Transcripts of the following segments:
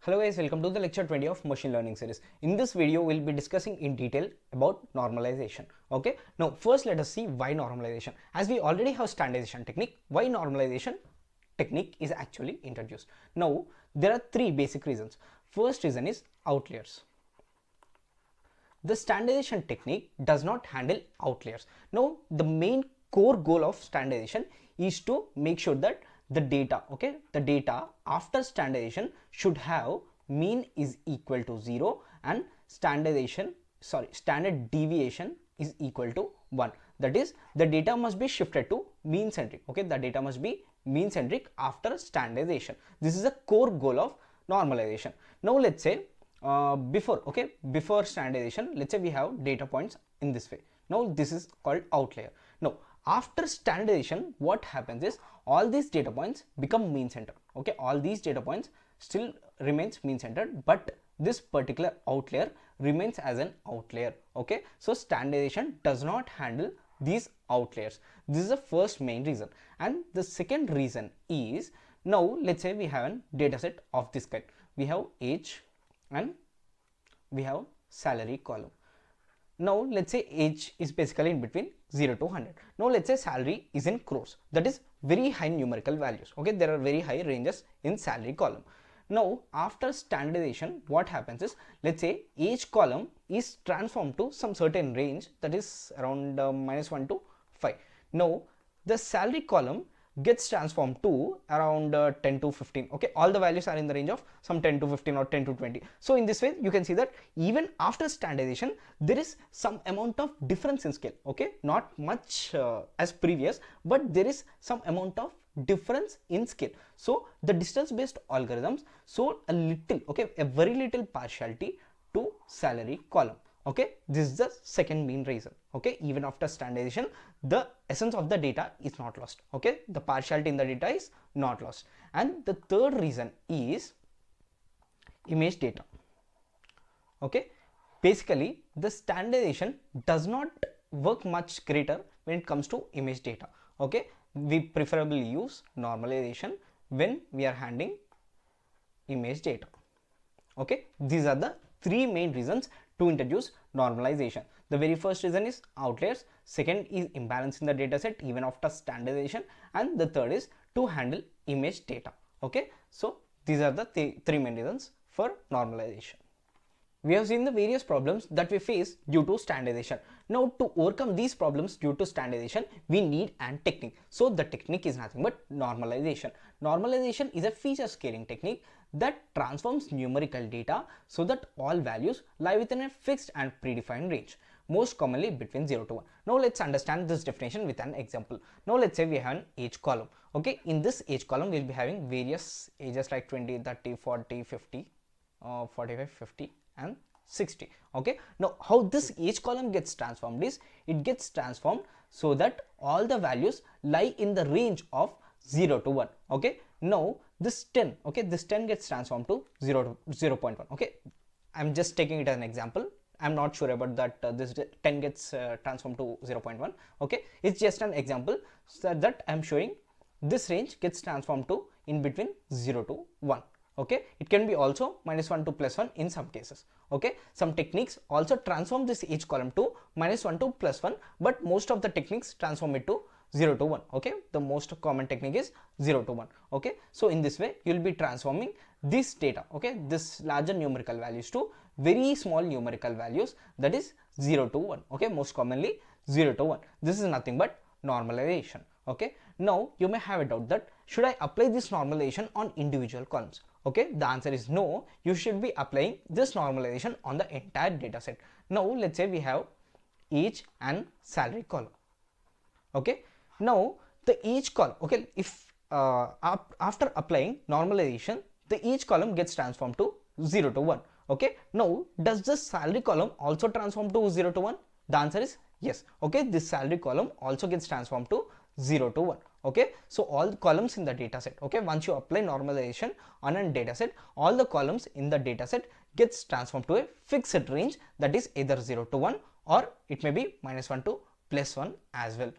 Hello guys, welcome to the lecture 20 of machine learning series. In this video, we'll be discussing in detail about normalization. Okay, now first let us see why normalization. As we already have standardization technique, why normalization technique is actually introduced. Now, there are three basic reasons. First reason is outliers. The standardization technique does not handle outliers. Now, the main core goal of standardization is to make sure that the data, the data after standardization should have mean is equal to 0 and standard deviation is equal to 1. That is, the data must be shifted to mean centric. The data must be mean centric after standardization. This is the core goal of normalization. Now let's say before standardization, let's say we have data points in this way. Now this is called outlier. Now after standardization, what happens is all these data points become mean centered. All these data points still remains mean centered, but this particular outlier remains as an outlier. So standardization does not handle these outliers. This is the first main reason. And the second reason is, now let's say we have a data set of this kind. We have age and we have salary column. Now let's say age is basically in between 0 to 100. Now let's say salary is in crores. That is very high numerical values. There are very high ranges in salary column. Now after standardization, what happens is, let's say age column is transformed to some certain range, that is around -1 to 5. Now the salary column gets transformed to around 10 to 15. All the values are in the range of some 10 to 15 or 10 to 20. So in this way, you can see that even after standardization, there is some amount of difference in scale. Not much as previous, but there is some amount of difference in scale. So the distance based algorithms show a little, a very little partiality to salary column. This is the second main reason. Even after standardization, the essence of the data is not lost. The partiality in the data is not lost. And the third reason is image data. Basically the standardization does not work much greater when it comes to image data. We preferably use normalization when we are handling image data. These are the three main reasons to introduce normalization. The very first reason is outliers, second is imbalance in the data set even after standardization, and the third is to handle image data. So these are the three main reasons for normalization. We have seen the various problems that we face due to standardization. Now to overcome these problems due to standardization, we need an technique. So the technique is nothing but normalization. Normalization is a feature scaling technique that transforms numerical data so that all values lie within a fixed and predefined range, most commonly between 0 to 1. Now let's understand this definition with an example. Now let's say we have an age column. In this age column, we'll be having various ages like 20, 30, 40, 50, 45, 50 and 60. Now how this age column gets transformed is, it gets transformed so that all the values lie in the range of 0 to 1. Now this 10, this 10 gets transformed to 0.1. I'm just taking it as an example. I'm not sure about that this 10 gets transformed to 0.1. It's just an example so that I'm showing this range gets transformed to in between 0 to 1. It can be also -1 to +1 in some cases. Some techniques also transform this age column to -1 to +1, but most of the techniques transform it to 0 to 1. The most common technique is 0 to 1. So in this way, you'll be transforming this data, this larger numerical values to very small numerical values, that is 0 to 1. Most commonly 0 to 1. This is nothing but normalization. Now you may have a doubt that should I apply this normalization on individual columns? The answer is no. You should be applying this normalization on the entire data set. Now let's say we have age and salary column. Now the age column, if after applying normalization, the age column gets transformed to 0 to 1. Now does the salary column also transform to 0 to 1? The answer is yes. This salary column also gets transformed to 0 to 1. So all the columns in the data set, once you apply normalization on a data set, all the columns in the data set gets transformed to a fixed range, that is either 0 to 1 or it may be -1 to +1 as well.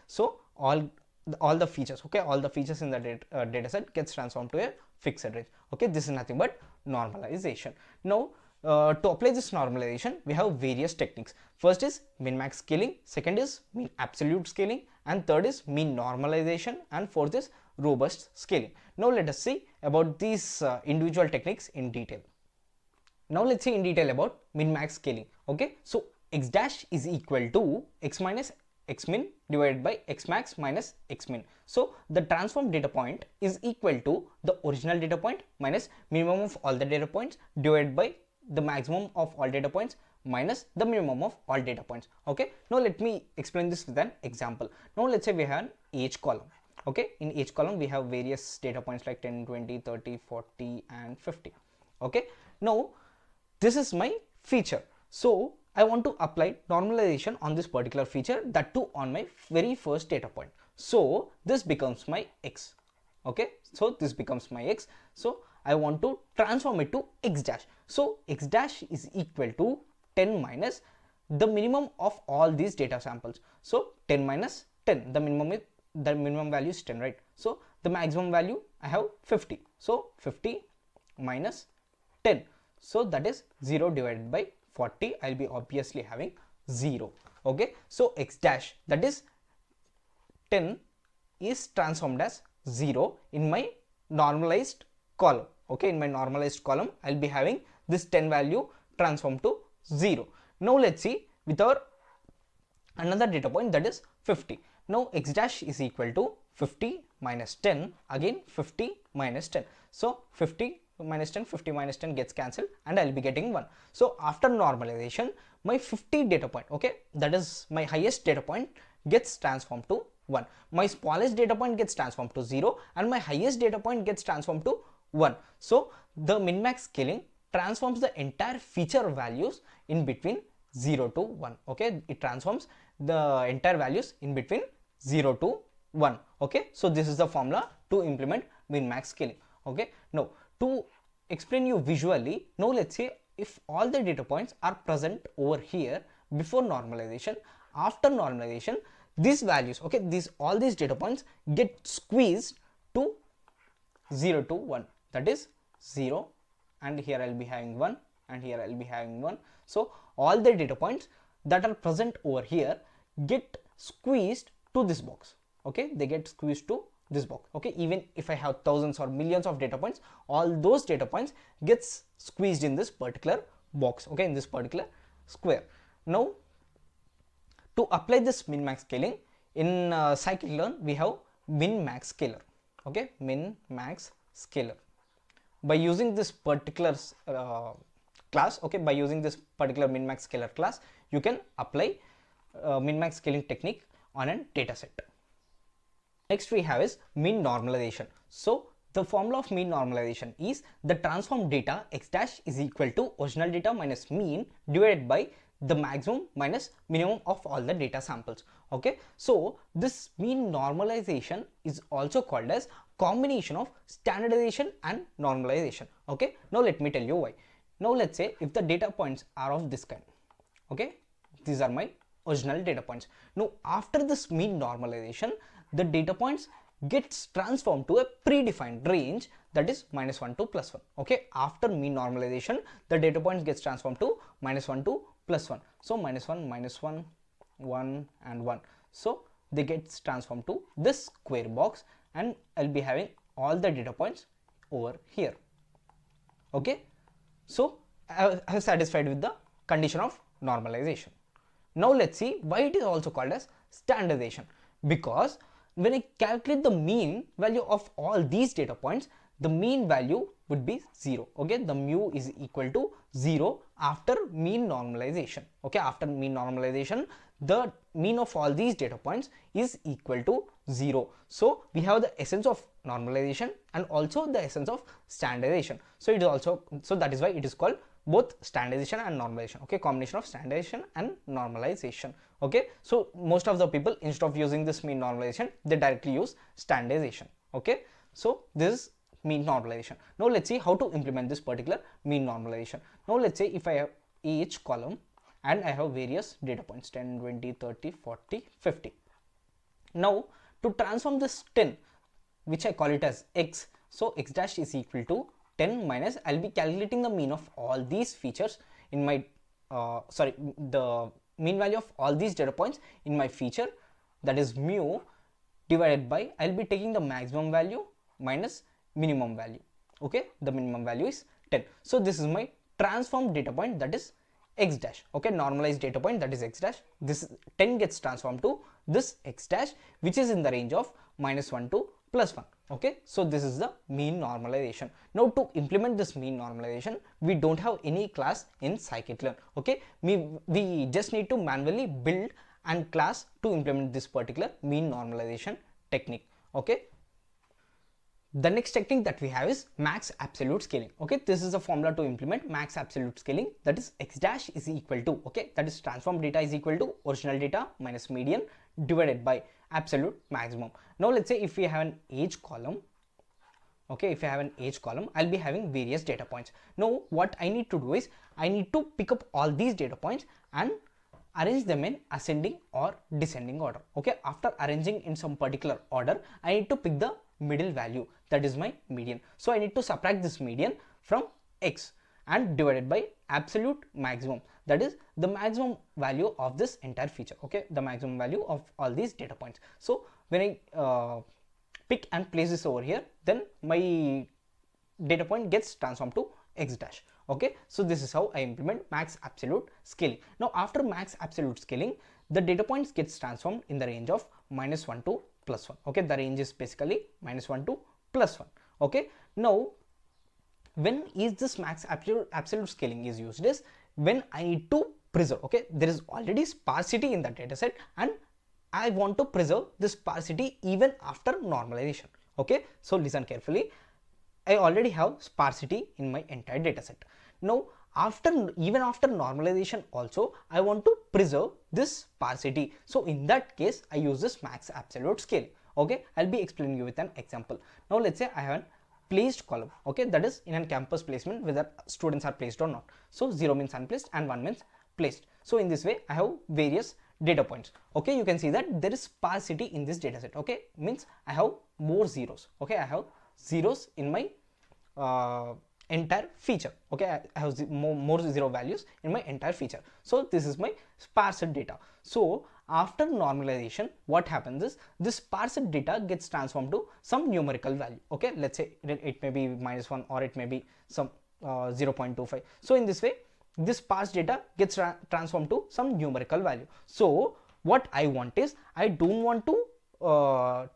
So all the features, all the features in the data set gets transformed to a fixed range. Okay, this is nothing but normalization. Now to apply this normalization, we have various techniques. First is min-max scaling, second is mean absolute scaling, and third is mean normalization, and fourth is robust scaling. Now let us see about these individual techniques in detail. Now let's see in detail about min-max scaling. Okay, so x dash is equal to x minus x min divided by x max minus x min. So the transform data point is equal to the original data point minus minimum of all the data points divided by the maximum of all data points minus the minimum of all data points. Okay, now let me explain this with an example. Now let's say we have an age column. Okay, in each column we have various data points like 10, 20, 30, 40 and 50. Okay, now this is my feature. So I want to apply normalization on this particular feature, that too on my very first data point. So this becomes my x. Okay, so this becomes my x. So I want to transform it to x dash. So x dash is equal to 10 minus the minimum of all these data samples. So 10 minus 10, the minimum value is 10, right? So the maximum value I have 50. So 50 minus 10. So that is 0 divided by 40. I'll be obviously having 0. Okay, so x dash, that is 10, is transformed as 0 in my normalized column. Okay, in my normalized column I'll be having this 10 value transformed to 0. Now let's see with our another data point, that is 50. Now x dash is equal to 50 minus 10, again 50 minus 10. So 50 minus 10, 50 minus 10 gets cancelled and I'll be getting 1. So after normalization, my 50 data point, okay, that is my highest data point, gets transformed to 1. My smallest data point gets transformed to 0 and my highest data point gets transformed to 1. So the min-max scaling transforms the entire feature values in between 0 to 1. Okay, it transforms the entire values in between 0 to 1. Okay, so this is the formula to implement min-max scaling. Okay, now to explain you visually, now let's say if all the data points are present over here before normalization, after normalization these values, okay, all these data points get squeezed to 0 to 1, that is 0, and here I'll be having 1 and here I'll be having 1. So all the data points that are present over here get squeezed to this box. Okay, they get squeezed to this box. Okay, even if I have thousands or millions of data points, all those data points gets squeezed in this particular box. Okay, in this particular square. Now to apply this min-max scaling in scikit-learn, we have min-max scaler. Okay, min-max scaler. By using this particular class, okay, by using this particular min-max scaler class, you can apply min-max scaling technique on a data set. Next we have is mean normalization. So the formula of mean normalization is the transform data x dash is equal to original data minus mean divided by the maximum minus minimum of all the data samples. Okay, so this mean normalization is also called as combination of standardization and normalization. Okay, now let me tell you why. Now let's say if the data points are of this kind, okay, these are my original data points. Now after this mean normalization, the data points gets transformed to a predefined range, that is -1 to +1. Okay, after mean normalization the data points gets transformed to -1 to +1. So -1, -1, 1 and 1. So they get transformed to this square box and I'll be having all the data points over here. Okay, so I have satisfied with the condition of normalization. Now let's see why it is also called as standardization. Because when I calculate the mean value of all these data points, the mean value would be 0. Okay, the mu is equal to 0 after mean normalization. Okay, after mean normalization the mean of all these data points is equal to 0. So we have the essence of normalization and also the essence of standardization. So it is also, so that is why it is called both standardization and normalization. Okay, combination of standardization and normalization. Okay, so most of the people, instead of using this mean normalization, they directly use standardization. Okay, so this is mean normalization. Now let's see how to implement this particular mean normalization. Now let's say if I have each column and I have various data points 10, 20, 30, 40, 50. Now to transform this 10, which I call it as x, So x dash is equal to 10 minus, I'll be calculating the mean of all these features in my the mean value of all these data points in my feature, that is mu, divided by, I'll be taking the maximum value minus minimum value. Okay, the minimum value is 10. So this is my transformed data point, that is x dash. Okay, normalized data point, that is x dash. This 10 gets transformed to this x dash, which is in the range of -1 to +1. Okay, so this is the mean normalization. Now to implement this mean normalization, we don't have any class in scikit-learn. Okay, we just need to manually build and class to implement this particular mean normalization technique. Okay, the next technique that we have is max absolute scaling. Okay, this is a formula to implement max absolute scaling, that is x dash is equal to, okay, that is transformed data is equal to original data minus median divided by absolute maximum. Now let's say if we have an age column, okay, if I have an age column, I'll be having various data points. Now what I need to do is I need to pick up all these data points and arrange them in ascending or descending order. Okay, after arranging in some particular order, I need to pick the middle value, that is my median. So I need to subtract this median from x and divided by absolute maximum, that is the maximum value of this entire feature. Okay, the maximum value of all these data points. So when I pick and place this over here, then my data point gets transformed to x dash. Okay, so this is how I implement max absolute scaling. Now after max absolute scaling, the data points gets transformed in the range of -1 to +1. Okay, the range is basically -1 to +1. Okay, now when is this max absolute scaling is used is when I need to preserve. Okay, there is already sparsity in the data set and I want to preserve this sparsity even after normalization. Okay, so listen carefully. I already have sparsity in my entire data set. Now even after normalization also, I want to preserve this sparsity. So in that case, I use this max absolute scaling. Okay, I'll be explaining you with an example. Now let's say I have an placed column. Okay, that is in a campus placement whether students are placed or not. So 0 means unplaced and 1 means placed. So in this way, I have various data points. Okay, you can see that there is sparsity in this data set. Okay, means I have more zeros. Okay, I have zeros in my entire feature. Okay, I have more zero values in my entire feature. So this is my sparse data. So after normalization, what happens is this sparse data gets transformed to some numerical value. Okay, let's say it may be -1 or it may be some 0.25. So in this way, this sparse data gets transformed to some numerical value. So what I want is, I don't want to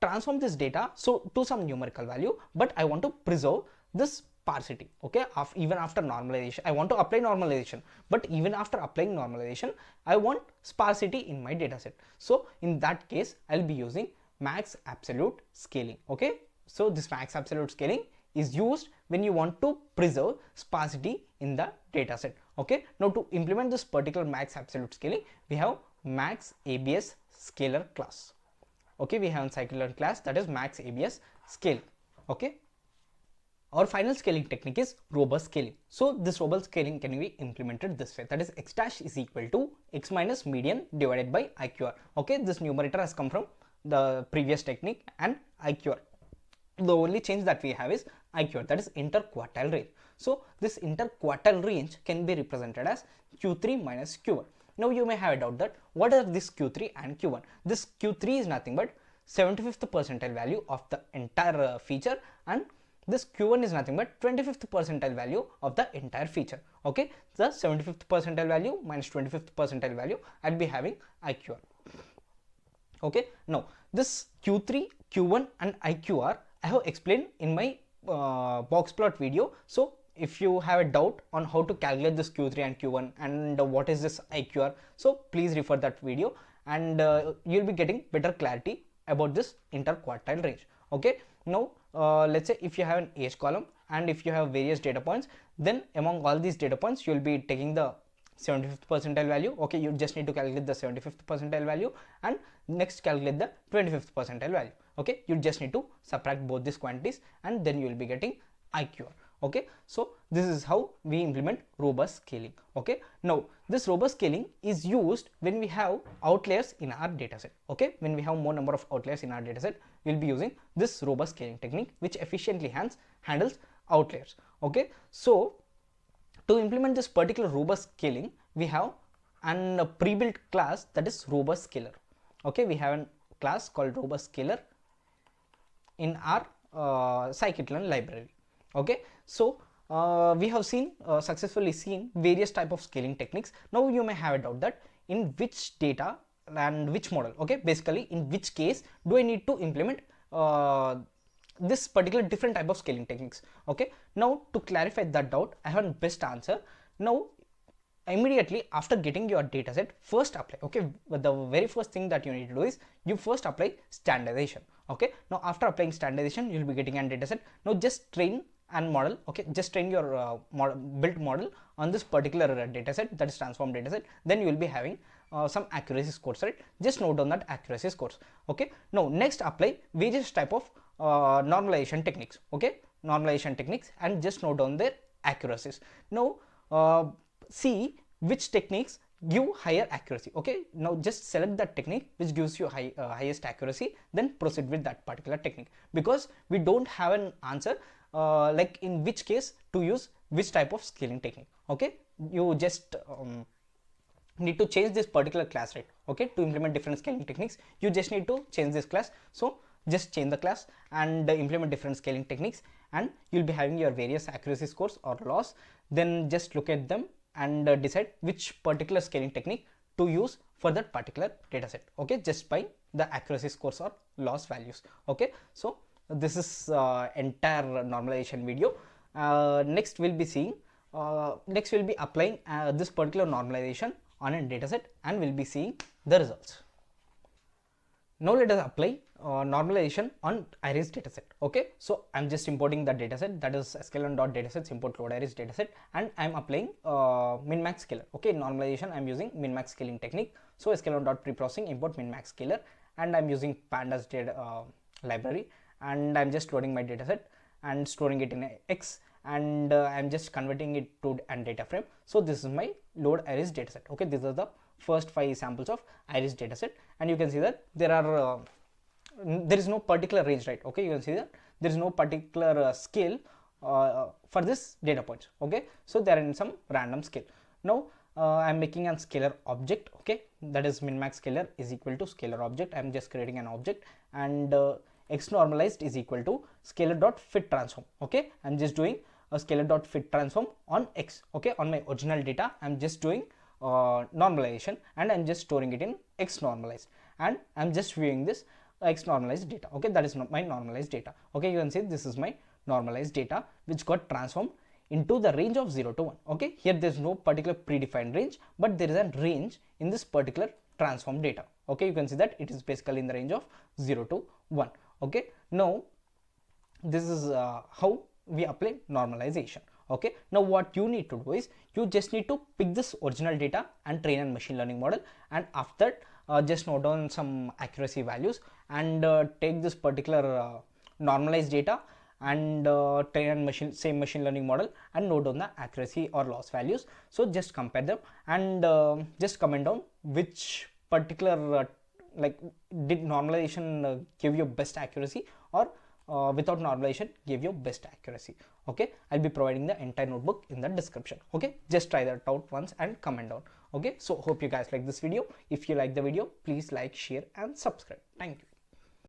transform this data to some numerical value, but I want to preserve this sparsity. Okay, even after normalization, I want to apply normalization, but even after applying normalization, I want sparsity in my data set. So in that case, I'll be using max absolute scaling. Okay, so this max absolute scaling is used when you want to preserve sparsity in the data set. Okay, now to implement this particular max absolute scaling, we have MaxAbsScaler class. Okay, we have a scikit-learn class, that is MaxAbsScale. Okay, our final scaling technique is robust scaling. So this robust scaling can be implemented this way, that is x dash is equal to x minus median divided by IQR. Okay, this numerator has come from the previous technique and IQR. The only change that we have is IQR, that is interquartile range. So this interquartile range can be represented as Q3 minus Q1. Now you may have a doubt that what are this Q3 and Q1? This Q3 is nothing but 75th percentile value of the entire feature, and this Q1 is nothing but 25th percentile value of the entire feature. Okay, the 75th percentile value minus 25th percentile value, I'll be having IQR. Okay, now this Q3, Q1 and IQR I have explained in my box plot video. So if you have a doubt on how to calculate this Q3 and Q1 and what is this IQR, so please refer that video and you'll be getting better clarity about this interquartile range. Okay, now let's say if you have an age column and if you have various data points, then among all these data points, you'll be taking the 75th percentile value. Okay, you just need to calculate the 75th percentile value and next calculate the 25th percentile value. Okay, you just need to subtract both these quantities and then you will be getting IQR. Okay, so this is how we implement robust scaling. Okay, now this robust scaling is used when we have outliers in our dataset. Okay, when we have more number of outliers in our dataset, we'll be using this robust scaling technique, which efficiently handles outliers. Okay, so to implement this particular robust scaling, we have a pre-built class, that is robust scaler. Okay, we have a class called robust scaler in our scikit-learn library. Okay, so we have successfully seen various type of scaling techniques. Now you may have a doubt that in which data and which model, okay, basically in which case do I need to implement this particular different type of scaling techniques. Okay, now to clarify that doubt, I have a best answer. Now immediately after getting your dataset, first apply, okay, the very first thing that you need to do is you first apply standardization. Okay, now after applying standardization, you'll be getting a dataset. Now just train and model, okay, just train your built model on this particular dataset, that is transform dataset. Then you will be having some accuracy scores, right? Just note down that accuracy scores. Okay, now next apply various type of normalization techniques. Okay, normalization techniques, and just note down their accuracies. Now see which techniques give higher accuracy. Okay, now just select that technique which gives you highest accuracy, then proceed with that particular technique, because we don't have an answer like in which case to use which type of scaling technique. Okay, you just need to change this particular class, right? Okay, to implement different scaling techniques, you just need to change this class. So just change the class and implement different scaling techniques, and you'll be having your various accuracy scores or loss. Then just look at them and decide which particular scaling technique to use for that particular dataset. Okay, just by the accuracy scores or loss values. Okay, so this is entire normalization video. Next we'll be applying this particular normalization on a dataset, and we'll be seeing the results. Now let us apply normalization on iris dataset. Okay, so I'm just importing the dataset, that is sklearn.datasets import load iris dataset, and I'm applying MinMaxScaler. Okay, normalization I'm using MinMaxScaling technique. So sklearn.preprocessing import MinMaxScaler, and I'm using pandas data library, and I'm just loading my dataset and storing it in X, and I'm just converting it to a data frame. So this is my load iris dataset. Okay, these are the first 5 samples of iris dataset, and you can see that there is no particular range, right? Okay, you can see that there is no particular scale for this data points. Okay, so they are in some random scale. Now I'm making a scalar object. Okay, that is MinMaxScaler is equal to scalar object. I'm just creating an object, and x normalized is equal to scalar.fit transform. Okay, I'm just doing a scalar.fit transform on x. Okay, on my original data I'm just doing normalization, and I'm just storing it in x normalized, and I'm just viewing this x normalized data. Okay, that is not my normalized data. Okay, you can see this is my normalized data which got transformed into the range of 0 to 1. Okay, here there's no particular predefined range, but there is a range in this particular transform data. Okay, you can see that it is basically in the range of 0 to 1. Okay, now this is how we apply normalization. Okay, now what you need to do is you just need to pick this original data and train a machine learning model, and after that just note down some accuracy values, and take this particular normalized data and train a same machine learning model, and note down the accuracy or loss values. So just compare them, and just comment down which particular like did normalization give you best accuracy, or without normalization give you best accuracy. Okay, I'll be providing the entire notebook in the description. Okay, just try that out once and comment down. Okay, so hope you guys like this video. If you like the video, please like, share and subscribe. Thank you.